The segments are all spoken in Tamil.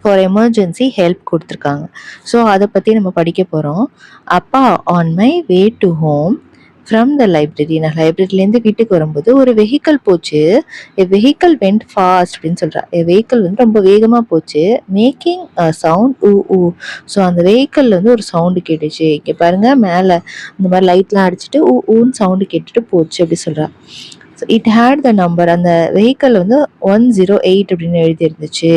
ஃபார் எமர்ஜென்சி ஹெல்ப் கொடுத்துருக்காங்க. ஸோ அதை பற்றி நம்ம படிக்க போகிறோம். அப்பா on my way to home from the library. நான் லைப்ரரியிலேருந்து வீட்டுக்கு வரும்போது ஒரு வெஹிக்கல் போச்சு. எ வெஹிக்கல் வெண்ட் ஃபாஸ்ட் அப்படின்னு சொல்கிறா. எ வெஹிக்கல் வந்து ரொம்ப வேகமாக போச்சு. மேக்கிங் அ சவுண்ட் ஊ ஊ. ஸோ அந்த வெஹிக்கல்ல வந்து ஒரு சவுண்டு கேட்டுச்சு. இங்கே பாருங்க மேலே இந்த மாதிரி லைட்லாம் அடிச்சுட்டு ஊ ஊன்னு சவுண்டு கேட்டுட்டு போச்சு அப்படி சொல்கிறா. It had the number. அந்த வெஹிக்கல் வந்து 108 அப்படின்னு எழுதி இருந்துச்சு.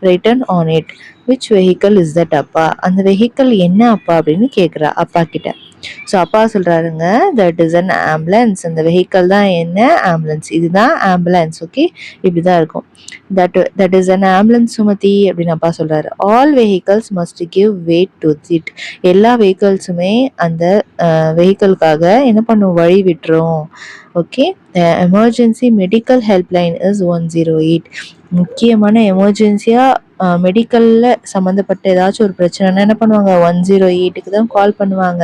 Written on it. Which vehicle is that அப்பா? அந்த வெஹிக்கல் என்ன அப்பா அப்படின்னு கேட்குறா அப்பா கிட்ட. ஸோ அப்பா சொல்றாருங்க, தட் இஸ் அன் ஆம்புலன்ஸ். அந்த வெஹிக்கல் தான் என்ன? ஆம்புலன்ஸ். இதுதான் ஆம்புலன்ஸ். ஓகே, இப்படிதான் இருக்கும். That is an ambulance Sumathi அப்படின்னு அப்பா சொல்றாரு. All vehicles must give wait to it. எல்லா வெஹிக்கல்ஸுமே அந்த வெஹிக்கலுக்காக என்ன பண்ணும்? வழி விட்டுரும். ஓகே, எமர்ஜென்சி மெடிக்கல் ஹெல்ப்லைன் இஸ் 108. முக்கியமான எமர்ஜென்சியாக மெடிக்கலில் சம்மந்தப்பட்ட ஏதாச்சும் ஒரு பிரச்சனைனா என்ன பண்ணுவாங்க? 108க்கு தான் கால் பண்ணுவாங்க.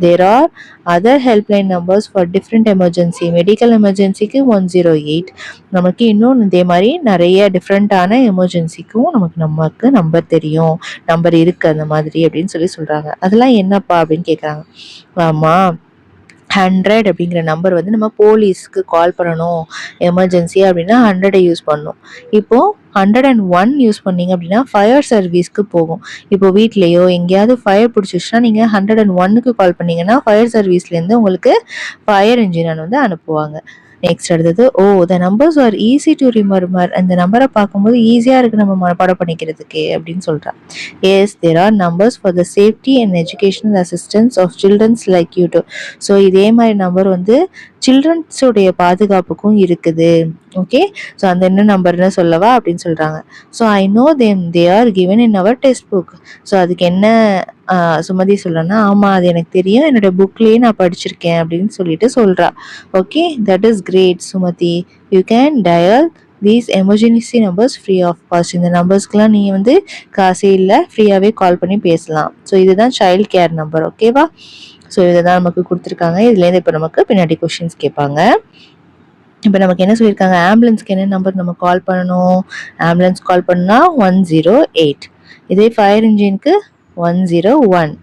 There are other helpline numbers for different emergency. Medical எமர்ஜென்சிக்கு 108. நமக்கு இன்னும் இதே மாதிரி நிறைய டிஃப்ரெண்ட்டான எமர்ஜென்சிக்கும் நமக்கு நம்பர் தெரியும், நம்பர் இருக்குது அந்த மாதிரி அப்படின்னு சொல்கிறாங்க. அதெல்லாம் என்னப்பா அப்படின்னு கேட்குறாங்க. ஆமாம், 100 அப்படிங்கிற நம்பர் வந்து நம்ம போலீஸ்க்கு கால் பண்ணணும் எமர்ஜென்சி அப்படின்னா 100 யூஸ் பண்ணணும். இப்போது 101 யூஸ் பண்ணீங்க அப்படின்னா ஃபயர் சர்வீஸ்க்கு போகும். இப்போ வீட்லேயோ எங்கேயாவது ஃபயர் பிடிச்சிச்சுன்னா நீங்கள் 101க்கு கால் பண்ணீங்கன்னா ஃபயர் சர்வீஸ்லேருந்து உங்களுக்கு ஃபயர் இன்ஜின் வந்து அனுப்புவாங்க. நெக்ஸ்ட் அடுத்தது, the numbers are easy to remember. அந்த நம்பரை பார்க்கும்போது ஈஸியாக இருக்குது நம்ம மனப்பாடம் பண்ணிக்கிறதுக்கு அப்படின்னு சொல்கிறா. Yes, there are numbers for the safety and educational assistance of childrens like you too. So இதே மாதிரி நம்பர் வந்து சில்ட்ரன்ஸோடைய பாதுகாப்புக்கும் இருக்குது. ஓகே, ஸோ அந்த என்ன நம்பர்னு சொல்லவா அப்படின்னு சொல்கிறாங்க. So I know they are given in our text book. So அதுக்கு என்ன சுமதி சொல்கிறேன்னா, ஆமாம் அது எனக்கு தெரியும், என்னோடய புக்லேயே நான் படிச்சிருக்கேன் அப்படின்னு சொல்லிட்டு சொல்கிறா. Okay, that is great Sumathi. You can dial these emergency numbers free of cost. இந்த நம்பர்ஸ்க்கெலாம் நீங்கள் வந்து காசே இல்லை, ஃப்ரீயாகவே கால் பண்ணி பேசலாம். ஸோ இதுதான் சைல்ட் கேர் நம்பர். ஓகேவா? ஸோ இதை தான் நமக்கு கொடுத்துருக்காங்க. இதுலேருந்து இப்போ நமக்கு பின்னாடி கொஷின்ஸ் கேட்பாங்க. இப்போ நமக்கு என்ன சொல்லியிருக்காங்க? ஆம்புலன்ஸ்க்கு என்ன நம்பர் நம்ம கால் பண்ணணும்? ஆம்புலன்ஸ் கால் பண்ணால் 108. இதே ஃபயர் இன்ஜினுக்கு 101.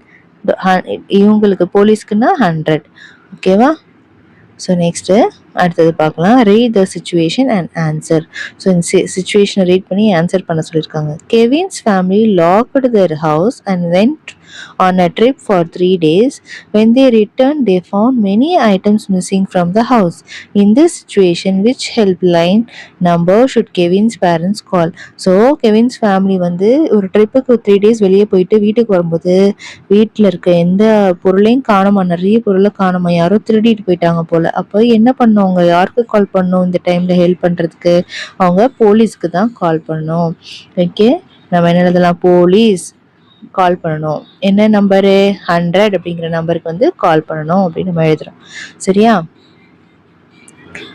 இவங்களுக்கு போலீஸ்க்குன்னா 100. ஓகேவா? ஸோ நெக்ஸ்ட்டு அடுத்தது பார்க்கலாம். Read the situation and answer. So இந்த சிச்சுவேஷனை ரீட் பண்ணி ஆன்சர் பண்ண சொல்லியிருக்காங்க. Kevin's family logged their house and went on a trip for 3 days. When they returned, they found many items missing from the house. In this situation, which helpline number should Kevin's parents call? So Kevin's family வந்து ஒரு ட்ரிப்புக்கு 3 days வெளியே போயிட்டு வீட்டுக்கு வரும்போது வீட்டில் இருக்க எந்த பொருளையும் காணுமா, நிறைய பொருளை காணுமா, யாரோ திருடிட்டு போயிட்டாங்க போல். அப்போ என்ன பண்ணவங்க, யாருக்கு கால் பண்ணணும் இந்த டைமில் ஹெல்ப் பண்ணுறதுக்கு? அவங்க போலீஸ்க்கு தான் கால் பண்ணணும். ஓகே, நம்ம என்ன எழுதலாம்? போலீஸ் கால் பண்ணணும். என்ன நம்பரு? 100 அப்படிங்கிற நம்பருக்கு வந்து கால் பண்ணணும் அப்படின்னு நம்ம எழுதுகிறோம். சரியா?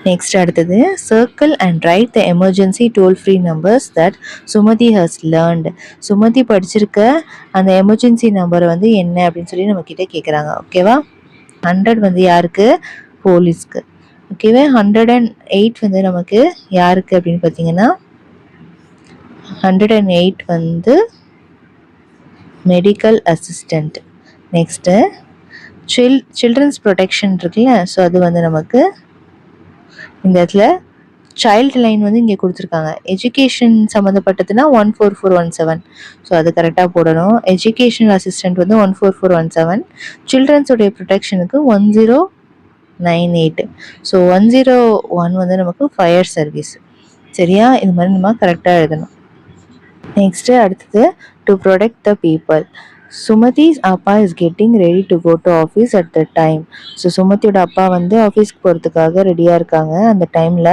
நெக்ஸ்ட் அடுத்தது, circle and write the emergency toll free numbers that Sumathi has learnt. Sumathi படிச்சிருக்க அந்த எமர்ஜென்சி நம்பரை வந்து என்ன அப்படின்னு சொல்லி நம்ம கிட்ட கேட்குறாங்க. ஓகேவா? 100 வந்து யாருக்கு? போலீஸ்க்கு. ஓகேவா? 108 வந்து நமக்கு யாருக்கு அப்படின்னு பார்த்தீங்கன்னா 108 வந்து medical assistant. Next childrens protection இருக்குல்ல, ஸோ அது வந்து நமக்கு இந்த இடத்துல சைல்டு லைன் வந்து இங்கே கொடுத்துருக்காங்க. எஜுகேஷன் சம்மந்தப்பட்டதுன்னா 14417. ஸோ அது கரெக்டாக போடணும். எஜுகேஷனல் அசிஸ்டண்ட் வந்து 14417. சில்ட்ரன்ஸோடைய ப்ரொடெக்ஷனுக்கு 1098. ஸோ 101 வந்து நமக்கு ஃபயர் சர்வீஸ். சரியா? இது மாதிரி நம்ம கரெக்டாக எழுதணும். நெக்ஸ்ட்டு அடுத்தது, to protect the people. Sumathi's அப்பா is getting ready to go to office at the time. So சுமதியோட அப்பா வந்து ஆஃபீஸ்க்கு போகிறதுக்காக ரெடியாக இருக்காங்க. அந்த டைமில்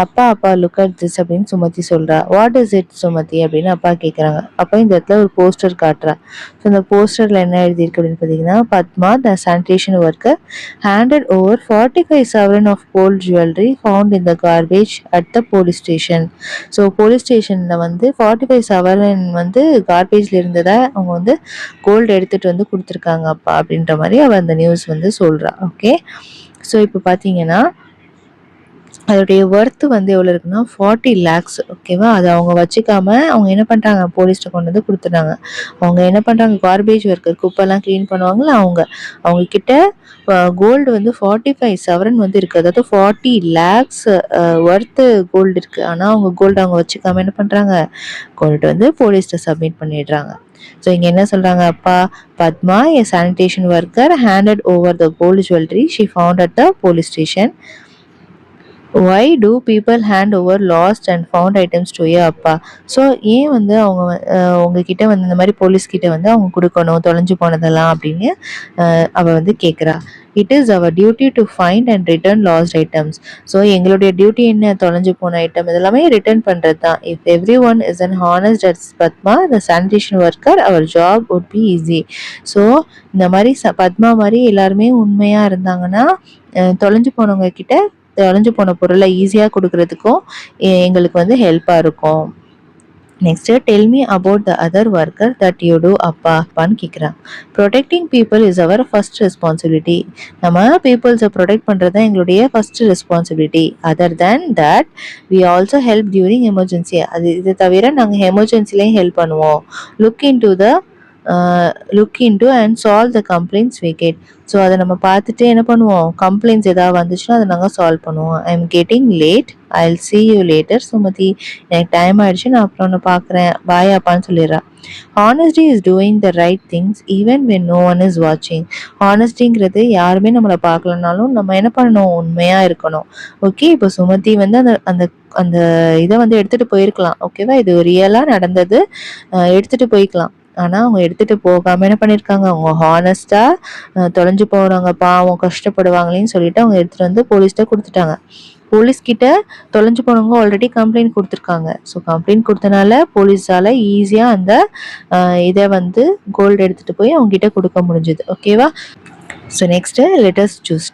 அப்பா லுக் அட் திஸ் அப்படின்னு சுமதி சொல்கிறா. வாட் இஸ் இட் சுமதி அப்படின்னு அப்பா கேட்குறாங்க. அப்போ இந்த இடத்துல ஒரு போஸ்டர் காட்டுறா. ஸோ இந்த போஸ்டரில் என்ன எழுதியிருக்கு அப்படின்னு பார்த்தீங்கன்னா, Padma the sanitation worker handed over 45 sovereign of gold jewellery found in the garbage at the police station. So police ஸ்டேஷனில் வந்து 45 sovereign வந்து கார்பேஜில் இருந்ததை அவங்க வந்து கோல்டு எடுத்துகிட்டு வந்து கொடுத்துருக்காங்க அப்பா அப்படின்ற மாதிரி அவள் அந்த நியூஸ் வந்து சொல்கிறா. ஓகே, ஸோ இப்போ பார்த்தீங்கன்னா அதோடைய ஒர்த்து வந்து எவ்வளோ இருக்குன்னா 40 lakhs. ஓகேவா? அதை அவங்க வச்சுக்காம அவங்க என்ன பண்ணுறாங்க, போலீஸ்கிட்ட கொண்டு வந்து கொடுத்துட்றாங்க. அவங்க என்ன பண்ணுறாங்க, கார்பேஜ் ஒர்க்கர், குப்பைலாம் க்ளீன் பண்ணுவாங்கள்ல, அவங்க கிட்ட கோல்டு வந்து 45 சவரன் வந்து இருக்குது. அதாவது 40 lakhs ஒர்த்து கோல்டு இருக்குது. ஆனால் அவங்க கோல்டு அவங்க வச்சுக்காம என்ன பண்ணுறாங்க, கொண்டுட்டு வந்து போலீஸ்கிட்ட சப்மிட் பண்ணிடுறாங்க. ஸோ இங்கே என்ன சொல்கிறாங்க, அப்பா Padma a sanitation worker handed over the gold jewelry she found at the police station. Why do people hand over lost and found items to your அப்பா? ஸோ ஏன் வந்து அவங்க உங்ககிட்ட வந்து இந்த மாதிரி போலீஸ்கிட்ட வந்து அவங்க கொடுக்கணும் தொலைஞ்சு போனதெல்லாம் அப்படின்னு அவள் வந்து கேட்குறா. It is our duty to find and return lost items. So எங்களுடைய டியூட்டி என்ன, தொலைஞ்சு போன ஐட்டம் இதெல்லாமே ரிட்டர்ன் பண்ணுறது தான். If everyone is an honest at Padma the sanitation worker our job would be easy. So இந்த மாதிரி பத்மா மாதிரி எல்லாருமே உண்மையாக இருந்தாங்கன்னா தொலைஞ்சு போனவங்க கிட்ட தொலைஞ்சு போன பொருளை ஈஸியாக கொடுக்கறதுக்கும் எங்களுக்கு வந்து ஹெல்ப்பாக இருக்கும். Next tell me about the other worker that you do அப்பான்னு கேட்குறான். Protecting people is our first responsibility. நம்ம பீப்புள்ஸை ப்ரொடெக்ட் பண்ணுறது தான் எங்களுடைய first responsibility. Other than that we also help during emergency. இது தவிர நாங்கள் எமர்ஜென்சிலையும் ஹெல்ப் பண்ணுவோம். Look into and solve the complaints we get. So அதை நம்ம பார்த்துட்டு என்ன பண்ணுவோம், கம்ப்ளைண்ட்ஸ் ஏதாவது வந்துச்சுன்னா அதை நாங்கள் சால்வ் பண்ணுவோம். I am getting late, I will see you later. Sumathi, எனக்கு டைம் ஆயிடுச்சு, நான் அப்புறம் ஒன்று பார்க்குறேன், பாய் அப்பான்னு சொல்லிடுறா. Honesty is doing the right things even when no one is வாட்சிங். ஹானஸ்டிங்கிறது யாருமே நம்மளை பார்க்கலனாலும் நம்ம என்ன பண்ணணும், உண்மையாக இருக்கணும். ஓகே, இப்போ சுமதி வந்து அந்த அந்த அந்த இதை வந்து எடுத்துகிட்டு போயிருக்கலாம். ஓகேவா, இது ரியலாக நடந்தது, எடுத்துகிட்டு போய்க்கலாம். ஆனால் அவங்க எடுத்துகிட்டு போகாமல் என்ன பண்ணியிருக்காங்க, அவங்க ஹானஸ்ட்டாக தொலைஞ்சு போகிறவங்க பாவம் கஷ்டப்படுவாங்களேன்னு சொல்லிட்டு அவங்க எடுத்துகிட்டு வந்து போலீஸ்கிட்ட கொடுத்துட்டாங்க. போலீஸ்கிட்ட தொலைஞ்சு போனவங்க ஆல்ரெடி கம்ப்ளைண்ட் கொடுத்துருக்காங்க. ஸோ கம்ப்ளைண்ட் கொடுத்தனால போலீஸால் ஈஸியாக அந்த இதை வந்து கோல்டு எடுத்துகிட்டு போய் அவங்ககிட்ட கொடுக்க முடிஞ்சுது. ஓகேவா? So next let us choose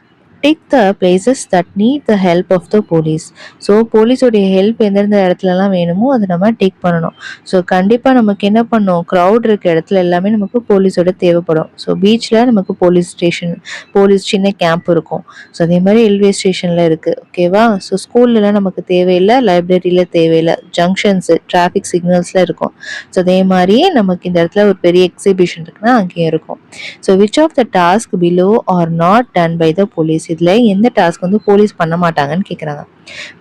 tick the places that need the help of the police. So போலீஸோடைய ஹெல்ப் எந்தெந்த இடத்துலலாம் வேணுமோ அதை நம்ம டேக் பண்ணணும். ஸோ கண்டிப்பாக நமக்கு என்ன பண்ணணும், க்ரௌட் இருக்க இடத்துல எல்லாமே நமக்கு போலீஸோட தேவைப்படும். ஸோ பீச்சில் நமக்கு போலீஸ் ஸ்டேஷன், போலீஸ் சின்ன கேம்ப் இருக்கும். ஸோ அதே மாதிரி ரயில்வே ஸ்டேஷனில் இருக்குது. ஓகேவா? ஸோ ஸ்கூல்லலாம் நமக்கு தேவையில்லை, லைப்ரரியில் தேவையில்லை, ஜங்ஷன்ஸு டிராஃபிக் சிக்னல்ஸில் இருக்கும். ஸோ அதே மாதிரி நமக்கு இந்த இடத்துல ஒரு பெரிய எக்ஸிபிஷன் இருக்குன்னா அங்கேயும் இருக்கும். So which of the task below are not done by the police. இதில் எந்த டாஸ்க் வந்து போலீஸ் பண்ண மாட்டாங்கன்னு கேட்குறாங்க.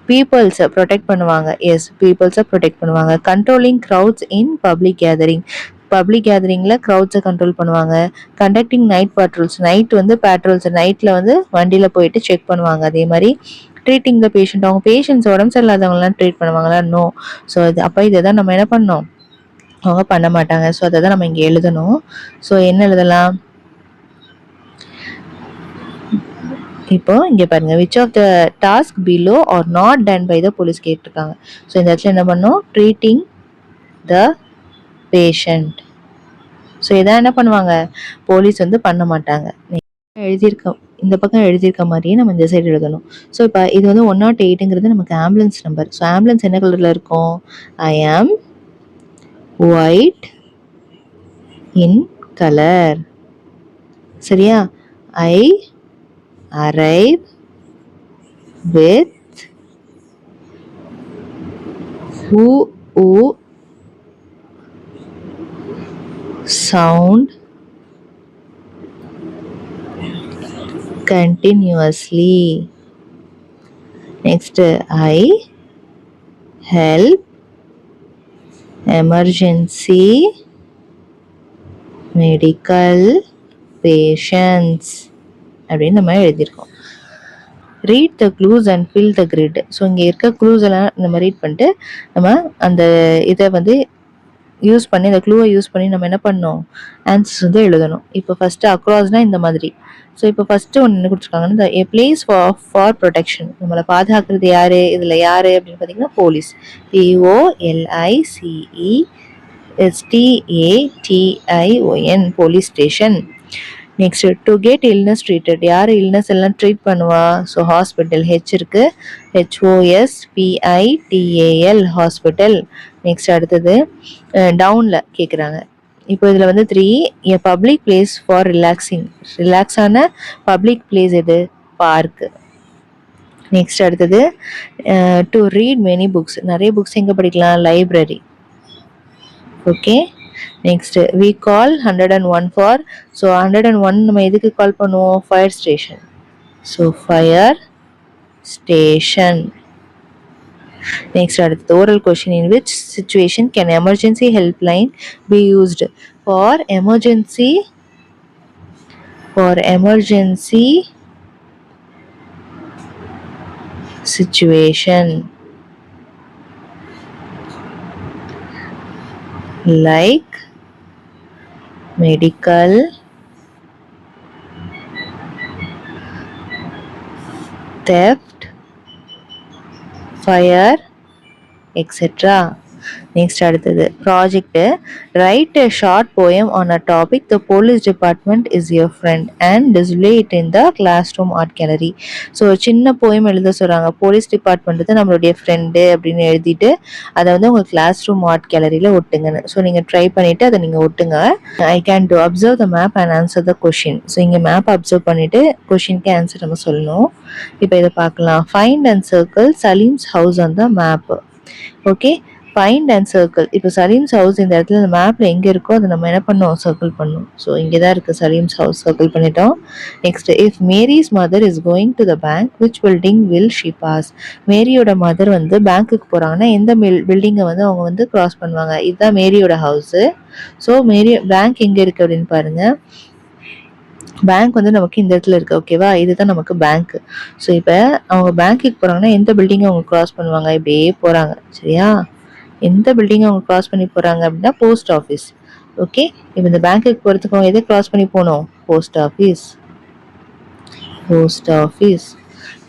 பீப்புள்ஸை ப்ரொடெக்ட் பண்ணுவாங்க. எஸ், பீப்புள்ஸை ப்ரொடெக்ட் பண்ணுவாங்க. Controlling crowds in public gathering. Public கேதரிங்கில் க்ரௌட்ஸை கண்ட்ரோல் பண்ணுவாங்க. கண்டக்டிங் நைட் பேட்ரோல்ஸ், நைட் வந்து பேட்ரோல்ஸ், நைட்டில் வந்து வண்டியில் போயிட்டு செக் பண்ணுவாங்க. அதே மாதிரி ட்ரீட்டிங் த பேஷண்ட், அவங்க பேஷண்ட்ஸ் உடம்பு சரியில்லாதவங்களாம் ட்ரீட் பண்ணுவாங்களா? நோ. ஸோ இதை தான் நம்ம என்ன பண்ணோம், அவங்க பண்ண மாட்டாங்க. ஸோ அதை தான் நம்ம இங்கே எழுதணும். ஸோ என்ன எழுதலாம், இப்போ இங்கே பாருங்க, which of the task below are not done by the police கேட்டிருக்காங்க. ஸோ இந்த இடத்துல என்ன பண்ணோம், ட்ரீட்டிங் த பேஷண்ட். ஸோ இதான் என்ன பண்ணுவாங்க, போலீஸ் வந்து பண்ண மாட்டாங்க. எழுதியிருக்க இந்த பக்கம் எழுதியிருக்க மாதிரியே நம்ம இந்த சைடு எழுதணும். ஸோ இப்போ இது வந்து 108ங்கிறது நமக்கு ஆம்புலன்ஸ் நம்பர். ஸோ ஆம்புலன்ஸ் என்ன கலரில் இருக்கும், ஐ ஆம் ஒயிட் இன் கலர். சரியா? ஐ arrive with who sound continuously. Next, I help emergency medical patients அப்படின்னு நம்ம எழுதியிருக்கோம். Read the clues and fill the grid. So இங்கே இருக்க க்ளூஸ் எல்லாம் நம்ம ரீட் பண்ணிட்டு நம்ம அந்த இதை வந்து யூஸ் பண்ணி, இந்த க்ளூவை யூஸ் பண்ணி நம்ம என்ன பண்ணணும், ஆன்சர்ஸ் வந்து எழுதணும். இப்போ ஃபஸ்ட்டு அக்ராஸ்னால் இந்த மாதிரி. ஸோ இப்போ ஃபஸ்ட்டு ஒன்று என்ன கொடுத்துருக்காங்கன்னா, இந்த ஏ பிளேஸ் ஃபார் ப்ரொடெக்ஷன். நம்மளை பாதுகாக்கிறது யார், இதில் யார் அப்படின்னு பார்த்தீங்கன்னா police. POLICESTATION, police station. Next, to get illness treated. யார் இல்னஸ் எல்லாம் ட்ரீட் பண்ணுவா, ஸோ ஹாஸ்பிட்டல். ஹெச் இருக்கு, HOSPITAL, ஹாஸ்பிட்டல். நெக்ஸ்ட் அடுத்தது டவுனில் கேட்குறாங்க. இப்போ இதில் வந்து 3, a public place for relaxing. ரிலாக்ஸான பப்ளிக் பிளேஸ் எது, பார்க்கு. நெக்ஸ்ட் அடுத்தது டு ரீட் மெனி புக்ஸ், நிறைய புக்ஸ் எங்கே படிக்கலாம், library. Okay, next we call 101 for, so 101 நம்ம எதுக்கு கால் பண்ணுவோம், fire station. So fire station. Next அடுத்தது oral question, in which situation can emergency helpline be used, for emergency situation like medical, theft, fire, etc. Next அடுத்தது project, write a short poem on a topic the police department is your friend and display it in the classroom art gallery. So ஒரு சின்ன போயம் எழுத சொல்கிறாங்க, போலீஸ் டிபார்ட்மெண்ட் தான் நம்மளுடைய ஃப்ரெண்டு அப்படின்னு எழுதிட்டு அதை வந்து உங்கள் கிளாஸ் ரூம் ஆர்ட் கேலரியில் ஒட்டுங்கன்னு. ஸோ நீங்கள் ட்ரை பண்ணிவிட்டு அதை நீங்கள் ஒட்டுங்க. I can to observe the map and answer the question. So இங்கே மேப் அப்சர்வ் பண்ணிவிட்டு கொஷினுக்கு ஆன்சர் நம்ம சொல்லணும். இப்போ இதை பார்க்கலாம். Find and circle Salim's house on the map. Okay, find and circle. இப்போ சலீம்ஸ் ஹவுஸ் இந்த இடத்துல இந்த மேப்பில் எங்கே இருக்கோ அதை நம்ம என்ன பண்ணோம், சர்க்கிள் பண்ணோம். ஸோ இங்கே தான் இருக்குது சலீம்ஸ் ஹவுஸ், சர்க்கிள் பண்ணிட்டோம். Next, if Mary's mother is going to the bank which building will she pass. மேரியோட மதர் வந்து பேங்க்குக்கு போகிறாங்கன்னா எந்த பில்டிங்கை வந்து அவங்க வந்து கிராஸ் பண்ணுவாங்க, இதுதான் மேரியோட ஹவுஸு. ஸோ மேரி பேங்க் எங்கே இருக்குது அப்படின்னு பாருங்கள். பேங்க் வந்து நமக்கு இந்த இடத்துல இருக்குது. ஓகேவா, இதுதான் நமக்கு பேங்க். ஸோ இப்போ அவங்க பேங்க்குக்கு போகிறாங்கன்னா எந்த பில்டிங்கை அவங்க கிராஸ் பண்ணுவாங்க, இப்படியே போகிறாங்க. சரியா, எந்த பில்டிங்கை அவங்க கிராஸ் பண்ணி போகிறாங்க அப்படின்னா போஸ்ட் ஆஃபீஸ். ஓகே, இப்போ இந்த பேங்க்குக்கு போகிறதுக்கு அவங்க எதை கிராஸ் பண்ணி போகணும், போஸ்ட் ஆஃபீஸ்.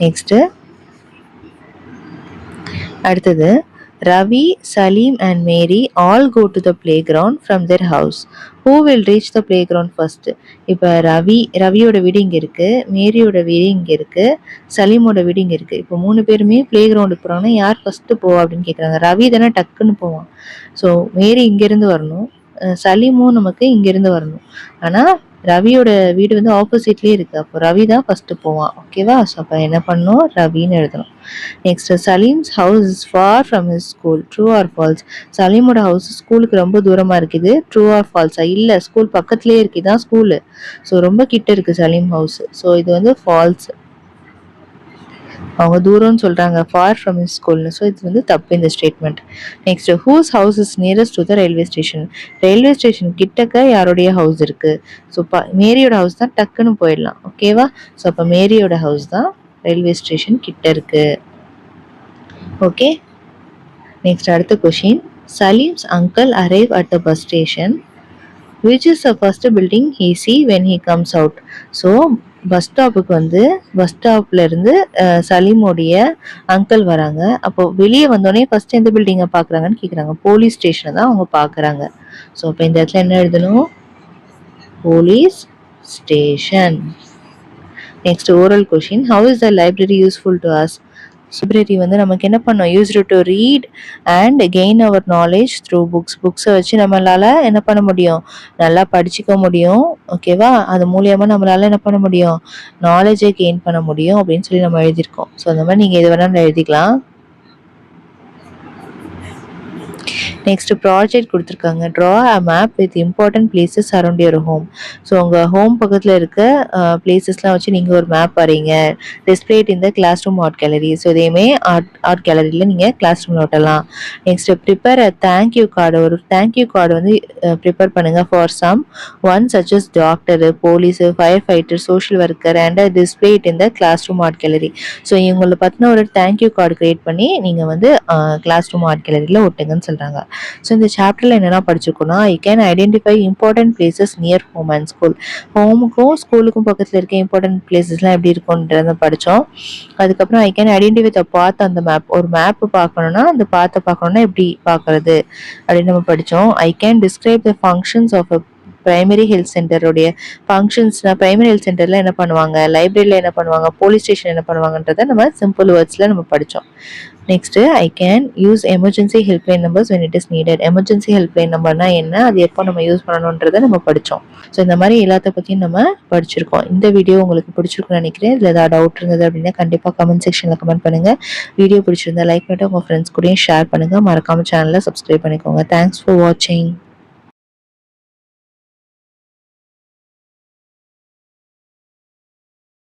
நெக்ஸ்ட்டு அடுத்தது Ravi, Salim and Mary all go to the playground from their house. Who will reach the playground first? இப்போ ரவியோட வீடு இங்கே இருக்குது, மேரியோட வீடு இங்கே இருக்குது, சலீமோட வீடு இங்கே இருக்குது. இப்போ 3 பேருமே பிளே கிரவுண்டுக்கு போகிறாங்கன்னா யார் ஃபஸ்ட்டு போவா அப்படின்னு கேட்குறாங்க. ரவி தானே டக்குன்னு போவான். ஸோ மேரி இங்கேருந்து வரணும், சலீமும் நமக்கு இங்கேருந்து வரணும். ஆனால் ரவியோட வீடு வந்து ஆப்போசிட்லேயே இருக்குது, அப்போ ரவி தான் ஃபஸ்ட்டு போவான். ஓகேவா, ஸோ அப்போ என்ன பண்ணணும், ரவின்னு எழுதணும். Next, Salim's house is far from his school, true or false. சலீமோட ஹவுஸ் ஸ்கூலுக்கு ரொம்ப தூரமாக இருக்குது, ட்ரூ ஆர் ஃபால்ஸா, இல்லை ஸ்கூல் பக்கத்துலேயே இருக்குது, தான் ஸ்கூலு. ஸோ ரொம்ப கிட்ட இருக்குது சலீம் ஹவுஸ். ஸோ இது வந்து ஃபால்ஸ், அவங்க தூரம்னு சொல்கிறாங்க, ஃபார் ஃப்ரம் ஹிஸ் ஸ்கூல்னு. ஸோ இது வந்து தப்பு இந்த statement. Next, whose house is nearest to the railway station. Railway station கிட்டக்க யாருடைய ஹவுஸ் இருக்குது, ஸோ மேரியோட ஹவுஸ் தான், டக்குன்னு போயிடலாம். ஓகேவா, ஸோ அப்போ மேரியோட ஹவுஸ் தான் ரயில்வே ஸ்டேஷன் கிட்ட இருக்குது. ஓகே, நெக்ஸ்ட் அடுத்த question, Salim's uncle arrive at the bus station which is the first building he see when he comes out. So bus ஸ்டாப்புக்கு வந்து பஸ் ஸ்டாப்ல இருந்து சலீமோடைய அங்கிள் வராங்க. அப்போ வெளியே வந்தோடனே ஃபர்ஸ்ட் எந்த பில்டிங்கை பார்க்குறாங்கன்னு கேட்குறாங்க, போலீஸ் ஸ்டேஷனை தான் அவங்க பார்க்குறாங்க. ஸோ இப்போ இந்த இடத்துல என்ன எழுதணும், police station. Next oral question, how is the library useful to us. Library வந்து நமக்கு என்ன பண்ணோம், used to read and gain our knowledge through books. புக்ஸை வச்சு நம்மளால என்ன பண்ண முடியும், நல்லா படிச்சுக்க முடியும். ஓகேவா, அது மூலியமாக நம்மளால என்ன பண்ண முடியும், நாலேஜை கெயின் பண்ண முடியும் அப்படின்னு சொல்லி நம்ம எழுதியிருக்கோம். ஸோ அந்த மாதிரி நீங்கள் எது வேணாலும் எழுதிக்கலாம். நெக்ஸ்ட் ப்ராஜெக்ட் கொடுத்துருக்காங்க, draw a map with important places around your home. So உங்கள் ஹோம் பக்கத்தில் இருக்க பிளேசஸ்லாம் வச்சு நீங்கள் ஒரு மேப் வரைங்க, டிஸ்பிளே இட் இந்த class room art gallery. So இதையுமே ஆர்ட் கேலரியில் நீங்கள் கிளாஸ் ரூமில் ஒட்டலாம். Next, prepare a thank you card. ஒரு தேங்க்யூ கார்டு வந்து ப்ரிப்பேர் பண்ணுங்கள் for someone such as doctor, police, fire fighter, social worker and display it இந்த class room art gallery. So இவங்களை பற்றின ஒரு தேங்க்யூ கார்டு கிரியேட் பண்ணி நீங்கள் வந்து கிளாஸ் ரூம் ஆர்ட் கேலரியில் ஒட்டுங்கன்னு சொல்கிறாங்க. ஸோ இந்த சாப்டரில் என்னென்ன படிச்சிருக்கோம்னா, you can identify important places near home and school. ஹோமுக்கும் ஸ்கூலுக்கும் பக்கத்தில் இருக்க இம்பார்ட்டன்ட் பிளேசஸ்லாம் எப்படி இருக்கும்ன்றத படித்தோம். அதுக்கப்புறம் ஐ கேன் ஐடென்டிஃபை த பாத் அந்த மேப். ஒரு மேப்பு பார்க்கணுன்னா அந்த பாத்தை பார்க்கணுன்னா எப்படி பார்க்கறது அப்படின்னு நம்ம படித்தோம். I can describe the functions of a primary health சென்டருடைய ஃபங்க்ஷன்ஸ்னா, பிரைமரி ஹெல்த் சென்டரில் என்ன பண்ணுவாங்க, லைப்ரரியில் என்ன பண்ணுவாங்க, போலீஸ் ஸ்டேஷன் என்ன பண்ணுவாங்கன்றத நம்ம சிம்பிள் வேர்ட்ஸில் நம்ம படித்தோம். Next I can use emergency helpline numbers when it is needed. Emergency helpline நம்பர்னா என்ன, அது எப்போ நம்ம யூஸ் பண்ணணுன்றதை நம்ம படித்தோம். ஸோ இந்த மாதிரி எல்லாத்த பற்றியும் நம்ம படிச்சிருக்கோம். இந்த வீடியோ உங்களுக்கு பிடிச்சிருக்குன்னு நினைக்கிறேன். இதில் ஏதாவது டவுட் இருந்தது அப்படின்னா கண்டிப்பாக கமெண்ட் செக்ஷனில் கமெண்ட் பண்ணுங்கள். வீடியோ பிடிச்சிருந்தா லைக் பண்ணிட்டு உங்கள் ஃப்ரெண்ட்ஸ் கூடயும் ஷேர் பண்ணுங்கள். மறக்காமல் சேனலை சப்ஸ்கிரைப் பண்ணிக்கோங்க. தேங்க்ஸ் ஃபார் வாட்சிங்.